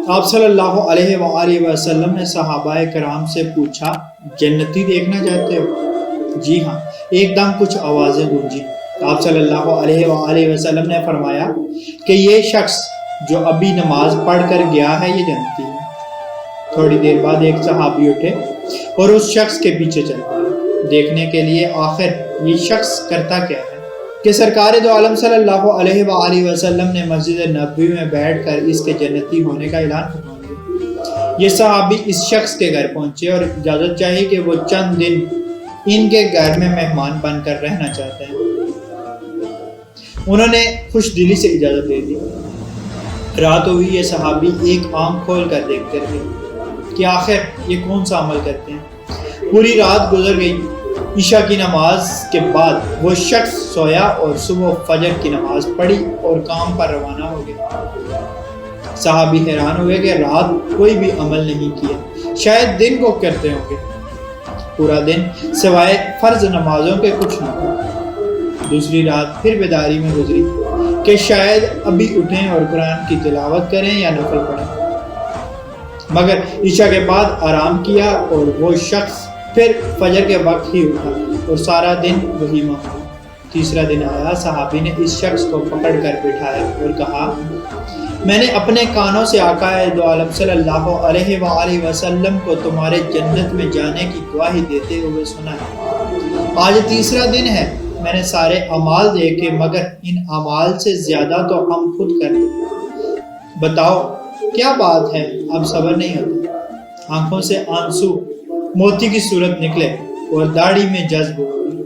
آپ صلی اللہ علیہ وآلہ وسلم نے صحابہ کرام سے پوچھا جنتی دیکھنا چاہتے ہو؟ جی ہاں۔ ایک دم کچھ آوازیں گونجی۔ آپ صلی اللہ علیہ وآلہ وسلم نے فرمایا کہ یہ شخص جو ابھی نماز پڑھ کر گیا ہے یہ جنتی ہے۔ تھوڑی دیر بعد ایک صحابی اٹھے اور اس شخص کے پیچھے چل پڑے دیکھنے کے لیے آخر یہ شخص کرتا کیا ہے کہ سرکار دو عالم صلی اللہ علیہ وآلہ وسلم نے مسجد نبوی میں بیٹھ کر اس کے جنتی ہونے کا اعلان فرما دیا۔ یہ صحابی اس شخص کے گھر پہنچے اور اجازت چاہی کہ وہ چند دن ان کے گھر میں مہمان بن کر رہنا چاہتے ہیں۔ انہوں نے خوش دلی سے اجازت دے دی۔ رات ہوئی، یہ صحابی ایک آنکھ کھول کر دیکھتے رہے کہ آخر یہ کون سا عمل کرتے ہیں۔ پوری رات گزر گئی۔ عشاء کی نماز کے بعد وہ شخص سویا اور صبح فجر کی نماز پڑھی اور کام پر روانہ ہو گیا۔ صحابی حیران ہوئے کہ رات کوئی بھی عمل نہیں کیا، شاید دن کو کرتے ہوں گے۔ پورا دن سوائے فرض نمازوں کے کچھ نہ ہوا۔ دوسری رات پھر بیداری میں گزری کہ شاید ابھی اٹھیں اور قرآن کی تلاوت کریں یا نفل پڑھیں، مگر عشاء کے بعد آرام کیا اور وہ شخص پھر فجر کے وقت ہی اٹھا اور سارا دن وہی معمول۔ تیسرا دن آیا، صحابی نے اس شخص کو پکڑ کر بٹھایا اور کہا میں نے اپنے کانوں سے آقا دو عالم صلی اللہ علیہ وآلہ وسلم کو تمہارے جنت میں جانے کی گواہی دیتے ہوئے سنا ہے۔ آج تیسرا دن ہے، میں نے سارے اعمال دیکھے مگر ان اعمال سے زیادہ تو ہم خود کرتے۔ بتاؤ کیا بات ہے؟ اب صبر نہیں ہوتا۔ آنکھوں سے آنسو موتی کی صورت نکلے اور داڑھی میں جذب ہو گئی۔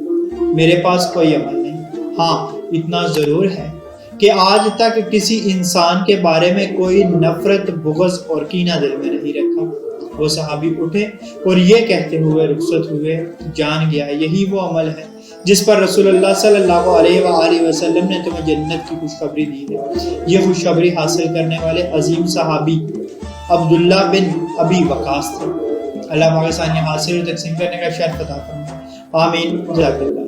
میرے پاس کوئی عمل نہیں، ہاں اتنا ضرور ہے کہ آج تک کسی انسان کے بارے میں کوئی نفرت، بغض اور کینہ دل میں نہیں رکھا۔ وہ صحابی اٹھے اور یہ کہتے ہوئے رخصت ہوئے، جان گیا یہی وہ عمل ہے جس پر رسول اللہ صلی اللہ علیہ وآلہ وسلم نے تمہیں جنت کی خوشخبری دی ہے۔ یہ خوشخبری حاصل کرنے والے عظیم صحابی عبداللہ بن ابی وقاص تھے۔ اللہ پاک ثانیہ حاصل اور تقسیم کرنے کا شرف عطا فرمائے۔ آمین۔ جزاک اللہ۔